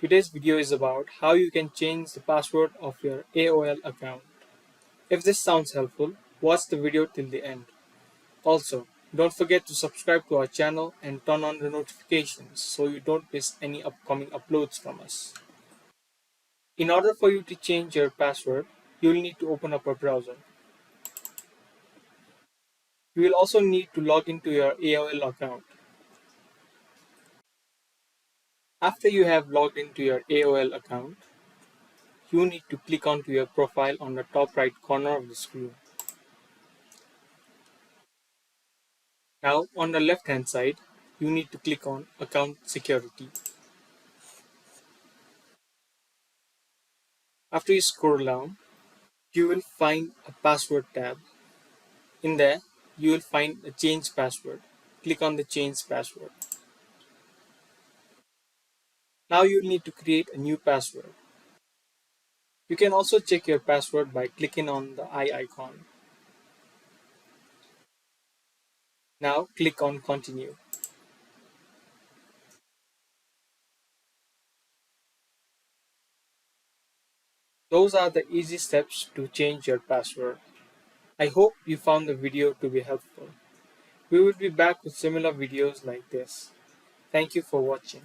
Today's video is about how you can change the password of your AOL account. If this sounds helpful, watch the video till the end. Also, don't forget to subscribe to our channel and turn on the notifications so you don't miss any upcoming uploads from us. In order for you to change your password, you will need to open up a browser. You will also need to log into your AOL account. After you have logged into your AOL account, you need to click onto your profile on the top right corner of the screen. Now, on the left hand side, you need to click on Account Security. After you scroll down, you will find a Password tab. In there, you will find a Change Password. Click on the Change Password. Now you will need to create a new password. You can also check your password by clicking on the eye icon. Now click on Continue. Those are the easy steps to change your password. I hope you found the video to be helpful. We will be back with similar videos like this. Thank you for watching.